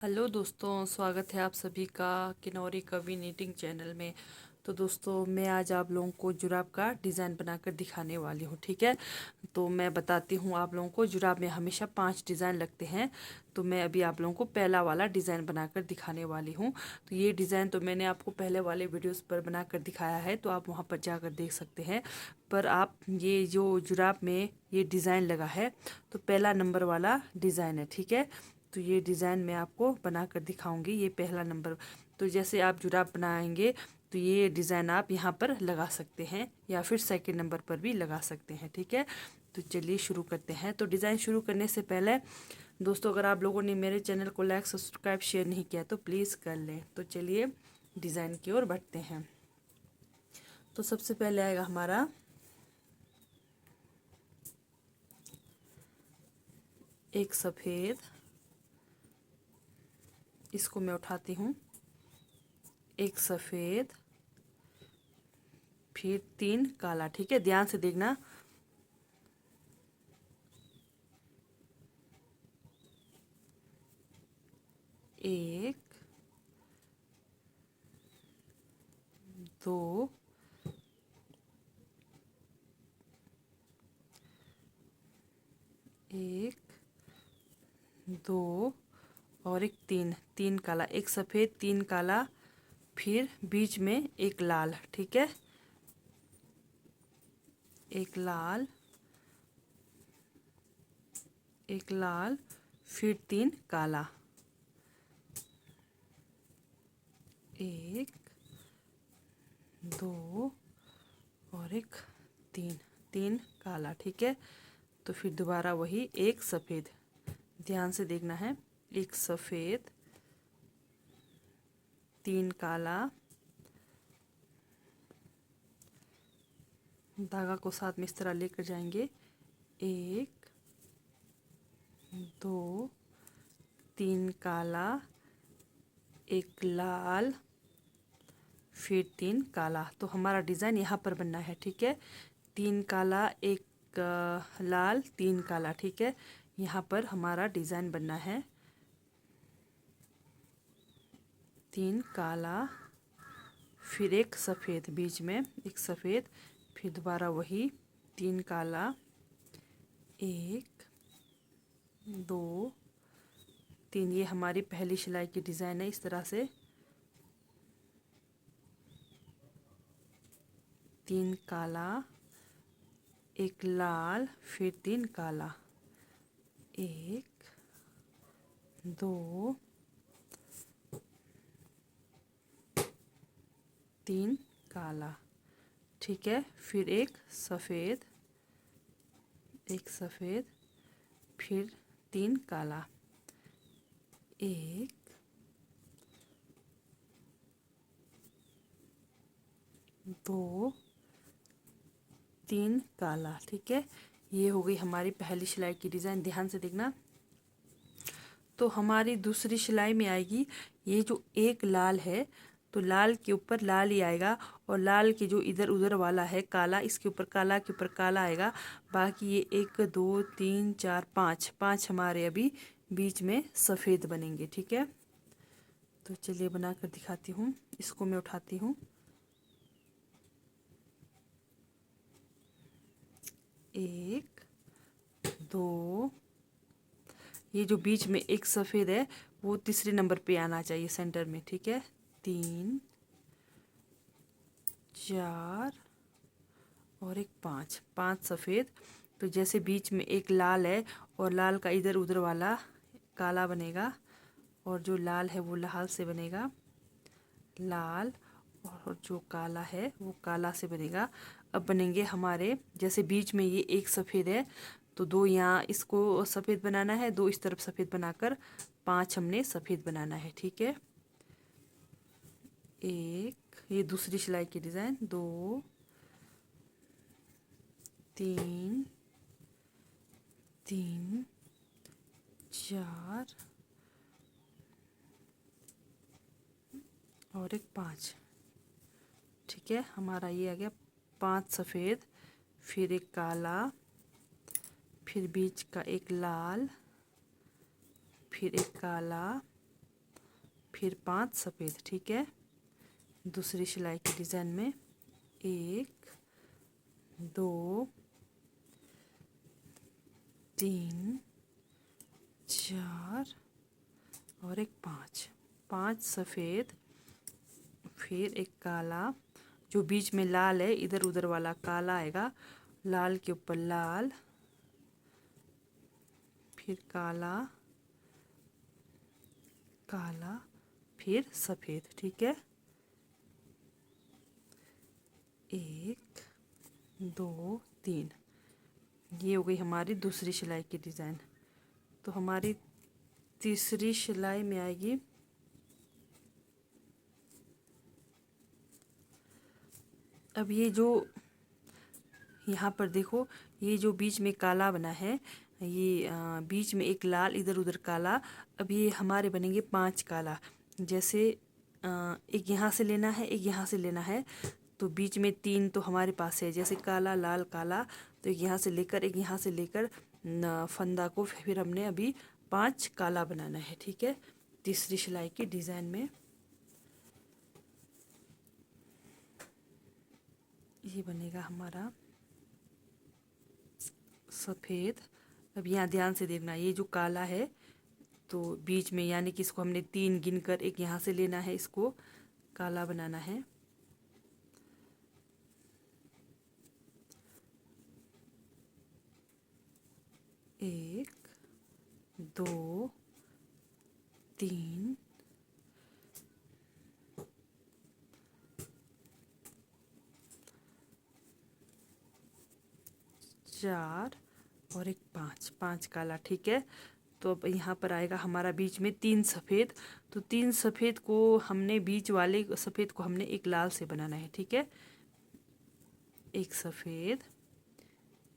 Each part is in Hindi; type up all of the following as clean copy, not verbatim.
हेलो दोस्तों, स्वागत है आप सभी का किन्नौरी कवि नीटिंग चैनल में। तो दोस्तों, मैं आज आप लोगों को जुराब का डिज़ाइन बनाकर दिखाने वाली हूँ। ठीक है, तो मैं बताती हूँ आप लोगों को। जुराब में हमेशा 5 डिज़ाइन लगते हैं, तो मैं अभी आप लोगों को पहला वाला डिज़ाइन बनाकर दिखाने वाली हूँ। तो ये डिज़ाइन तो मैंने आपको पहले वाले वीडियोस पर बनाकर दिखाया है, तो आप वहाँ पर जाकर देख सकते हैं। पर आप ये जो जुराब में ये डिज़ाइन लगा है, तो पहला नंबर वाला डिज़ाइन है। ठीक है, तो ये डिज़ाइन मैं आपको बना कर दिखाऊंगी। ये पहला नंबर। तो जैसे आप जुराब बनाएंगे तो ये डिज़ाइन आप यहाँ पर लगा सकते हैं या फिर सेकंड नंबर पर भी लगा सकते हैं। ठीक है, तो चलिए शुरू करते हैं। तो डिज़ाइन शुरू करने से पहले दोस्तों, अगर आप लोगों ने मेरे चैनल को लाइक सब्सक्राइब शेयर नहीं किया तो प्लीज़ कर लें। तो चलिए डिज़ाइन की ओर बढ़ते हैं। तो सबसे पहले आएगा हमारा एक सफ़ेद, इसको मैं उठाती हूँ। एक सफ़ेद, फिर 3 काला। ठीक है, ध्यान से देखना। एक, दो, एक, दो और एक, तीन। 3 काला, एक सफ़ेद 3 काला, फिर बीच में एक लाल। ठीक है, एक लाल, एक लाल, फिर 3 काला। एक, दो और एक, 3। 3 काला। ठीक है, तो फिर दोबारा वही एक सफ़ेद। ध्यान से देखना है। एक सफ़ेद, 3 काला, धागा को साथ में इस तरह लेकर जाएंगे। एक, दो, 3 काला, एक लाल, फिर 3 काला। तो हमारा डिज़ाइन यहाँ पर बनना है। ठीक है, 3 काला, एक लाल, 3 काला। ठीक है, यहाँ पर हमारा डिज़ाइन बनना है। 3 काला, फिर एक सफ़ेद, बीच में एक सफ़ेद, फिर दोबारा वही 3 काला। एक, दो, 3। ये हमारी पहली सिलाई की डिज़ाइन है। इस तरह से 3 काला, एक लाल, फिर 3 काला। एक, दो, 3 काला। ठीक है, फिर एक सफ़ेद, एक सफ़ेद, फिर 3 काला। एक, दो, 3 काला। ठीक है, ये हो गई हमारी पहली सिलाई की डिज़ाइन। ध्यान से देखना। तो हमारी दूसरी सिलाई में आएगी ये जो एक लाल है, तो लाल के ऊपर लाल ही आएगा, और लाल के जो इधर उधर वाला है काला, इसके ऊपर काला के ऊपर काला आएगा। बाकी ये 1, 2, 3, 4, 5 5 हमारे अभी बीच में सफ़ेद बनेंगे। ठीक है, तो चलिए बना कर दिखाती हूँ। इसको मैं उठाती हूँ। एक, दो, ये जो बीच में एक सफ़ेद है वो तीसरे नंबर पे आना चाहिए सेंटर में। ठीक है, 3, 4 और एक 5। 5 सफ़ेद। तो जैसे बीच में एक लाल है और लाल का इधर उधर वाला काला बनेगा, और जो लाल है वो लाल से बनेगा लाल, और जो काला है वो काला से बनेगा। अब बनेंगे हमारे, जैसे बीच में ये एक सफ़ेद है तो 2 यहाँ इसको सफ़ेद बनाना है, 2 इस तरफ सफ़ेद बनाकर 5 हमने सफ़ेद बनाना है। ठीक है, एक, ये दूसरी सिलाई की डिज़ाइन। 2, 3, 3, 4 और एक 5। ठीक है, हमारा ये आ गया 5 सफ़ेद, फिर एक काला, फिर बीच का एक लाल, फिर एक काला, फिर 5 सफ़ेद। ठीक है, दूसरी सिलाई की डिज़ाइन में 1 2 3 4 और एक 5, 5 सफ़ेद, फिर एक काला, जो बीच में लाल है इधर उधर वाला काला आएगा, लाल के ऊपर लाल, फिर काला काला, फिर सफ़ेद। ठीक है, 1 2 3, ये हो गई हमारी दूसरी सिलाई की डिज़ाइन। तो हमारी तीसरी सिलाई में आएगी अब ये जो यहाँ पर देखो, ये जो बीच में काला बना है, ये बीच में एक लाल इधर उधर काला, अब ये हमारे बनेंगे 5 काला। जैसे एक यहाँ से लेना है, एक यहाँ से लेना है, तो बीच में 3 तो हमारे पास है, जैसे काला लाल काला, तो एक यहाँ से लेकर एक यहाँ से लेकर फंदा को फिर हमने अभी 5 काला बनाना है। ठीक है, तीसरी सिलाई की डिज़ाइन में ये बनेगा हमारा सफ़ेद। अब यहाँ ध्यान से देखना, ये जो काला है तो बीच में, यानी कि इसको हमने 3 गिनकर एक यहाँ से लेना है, इसको काला बनाना है। एक 2 3 4 और एक 5, 5 काला। ठीक है, तो अब यहाँ पर आएगा हमारा बीच में 3 सफ़ेद, तो 3 सफ़ेद को हमने, बीच वाले सफ़ेद को हमने एक लाल से बनाना है। ठीक है, एक सफ़ेद,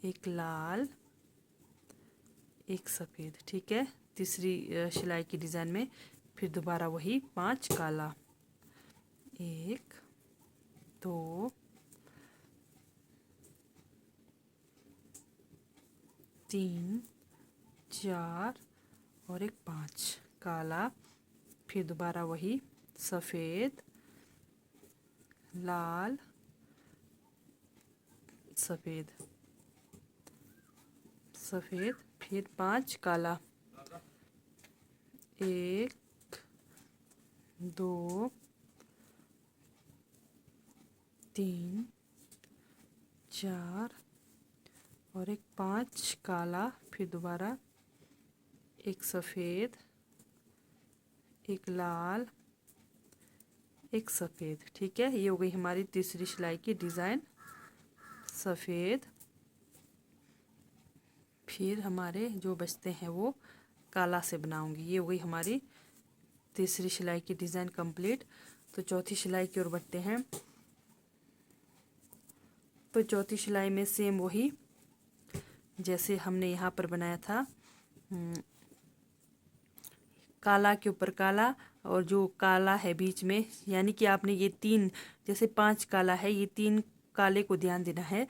एक लाल, एक सफ़ेद। ठीक है, तीसरी सिलाई की डिज़ाइन में फिर दोबारा वही 5 काला, 1 2 3 4 और एक 5 काला, फिर दोबारा वही सफ़ेद लाल सफ़ेद सफ़ेद, फिर 5 काला, 1 2 3 4 और एक 5 काला, फिर दोबारा एक सफ़ेद, एक लाल, एक सफ़ेद। ठीक है, ये हो गई हमारी तीसरी सिलाई की डिज़ाइन, सफ़ेद। फिर हमारे जो बचते हैं वो काला से बनाऊंगी। ये हो गई हमारी तीसरी सिलाई की डिज़ाइन कंप्लीट। तो चौथी सिलाई की ओर बढ़ते हैं। तो चौथी सिलाई में सेम वही जैसे हमने यहाँ पर बनाया था, काला के ऊपर काला, और जो काला है बीच में, यानी कि आपने ये 3, जैसे 5 काला है, ये 3 काले को ध्यान देना है।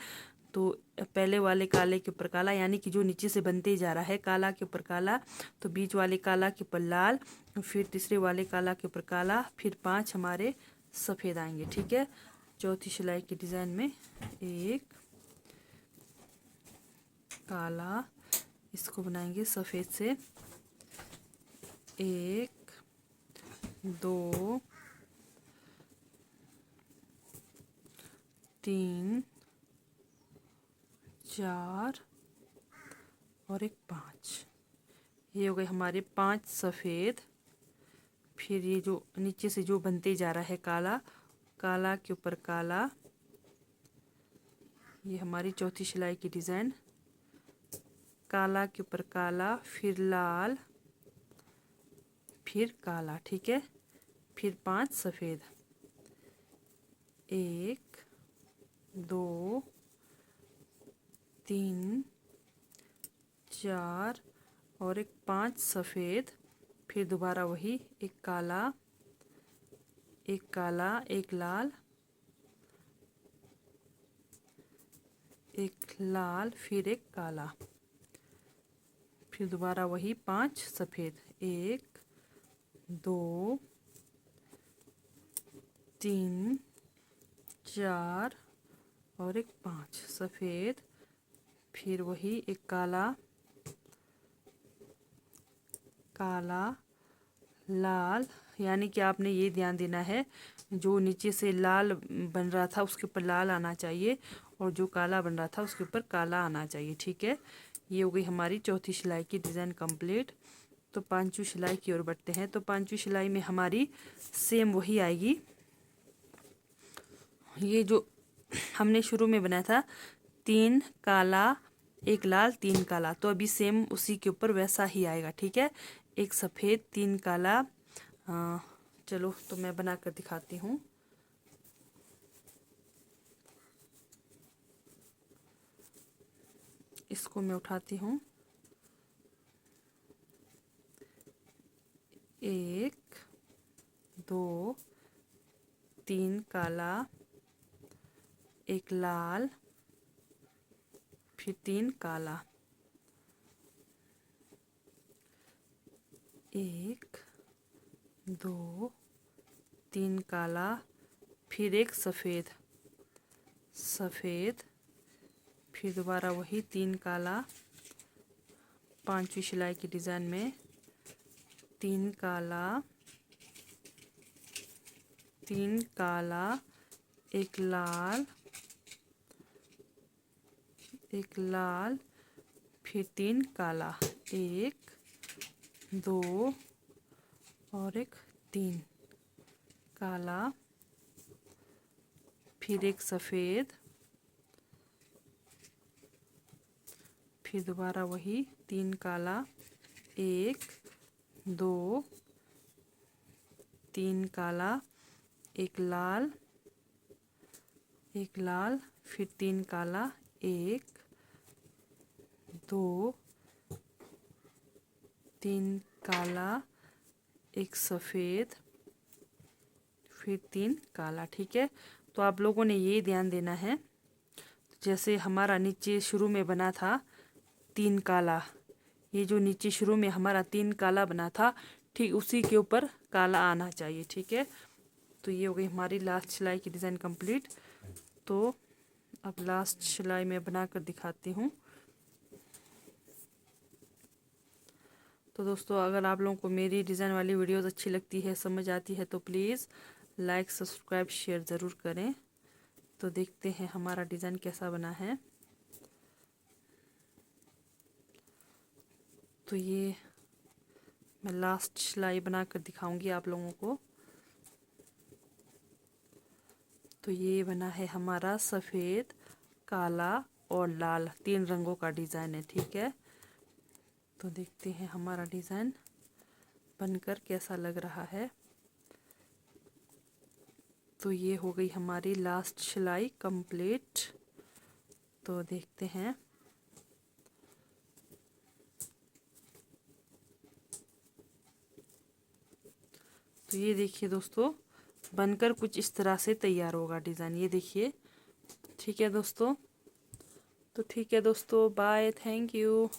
तो पहले वाले काले के ऊपर काला, यानी कि जो नीचे से बनते जा रहा है, काला के ऊपर काला, तो बीच वाले काला के ऊपर लाल, फिर तीसरे वाले काला के ऊपर काला, फिर 5 हमारे सफ़ेद आएंगे। ठीक है, चौथी सिलाई की डिज़ाइन में एक काला, इसको बनाएंगे सफ़ेद से, 1 2 3 4 और एक 5। ये हो गए हमारे 5 सफ़ेद। फिर ये जो नीचे से जो बनते जा रहा है काला, काला के ऊपर काला, ये हमारी चौथी सिलाई की डिज़ाइन, काला के ऊपर काला, फिर लाल, फिर काला। ठीक है, फिर 5 सफ़ेद, 1 2 3 4 और एक 5 सफ़ेद, फिर दोबारा वही एक काला, एक लाल, एक लाल, फिर एक काला, फिर दोबारा वही 5 सफ़ेद, 1 2 3 4 और एक 5 सफ़ेद, फिर वही एक काला, काला, लाल, यानी कि आपने ये ध्यान देना है जो नीचे से लाल बन रहा था उसके ऊपर लाल आना चाहिए और जो काला बन रहा था उसके ऊपर काला आना चाहिए। ठीक है, ये हो गई हमारी चौथी सिलाई की डिज़ाइन कंप्लीट। तो पांचवी सिलाई की ओर बढ़ते हैं। तो पांचवी सिलाई में हमारी सेम वही आएगी, ये जो हमने शुरू में बनाया था 3 काला 1 लाल 3 काला, तो अभी सेम उसी के ऊपर वैसा ही आएगा। ठीक है, 1 सफ़ेद 3 काला। चलो तो मैं बना कर दिखाती हूँ। इसको मैं उठाती हूँ, 1 2 3 काला, 1 लाल, फिर 3 काला, 1 2 3 काला, फिर एक सफ़ेद, सफ़ेद, फिर दोबारा वही 3 काला। पांचवी सिलाई की डिज़ाइन में 3 काला 3 काला, 1 लाल, 1 लाल, फिर 3 काला, 1 2 और एक 3 काला, फिर एक सफ़ेद, फिर दोबारा वही 3 काला, 1 2 3 काला, 1 लाल, 1 लाल, फिर 3 काला, 1 2 3 काला, 1 सफ़ेद, फिर 3 काला। ठीक है, तो आप लोगों ने ये ध्यान देना है, जैसे हमारा नीचे शुरू में बना था 3 काला, ये जो नीचे शुरू में हमारा 3 काला बना था ठीक उसी के ऊपर काला आना चाहिए। ठीक है, तो ये हो गई हमारी लास्ट सिलाई की डिज़ाइन कंप्लीट। तो अब लास्ट सिलाई में बना कर दिखाती हूँ। तो दोस्तों अगर आप लोगों को मेरी डिज़ाइन वाली वीडियोस अच्छी लगती है, समझ आती है, तो प्लीज़ लाइक सब्सक्राइब शेयर ज़रूर करें। तो देखते हैं हमारा डिज़ाइन कैसा बना है। तो ये मैं लास्ट सिलाई बना कर दिखाऊंगी आप लोगों को। तो ये बना है हमारा सफ़ेद, काला और लाल 3 रंगों का डिज़ाइन है। ठीक है, तो देखते हैं हमारा डिज़ाइन बनकर कैसा लग रहा है। तो ये हो गई हमारी लास्ट सिलाई कंप्लीट। तो देखते हैं। तो ये देखिए दोस्तों, बनकर कुछ इस तरह से तैयार होगा डिज़ाइन, ये देखिए। ठीक है दोस्तों, तो ठीक है दोस्तों, बाय, थैंक यू।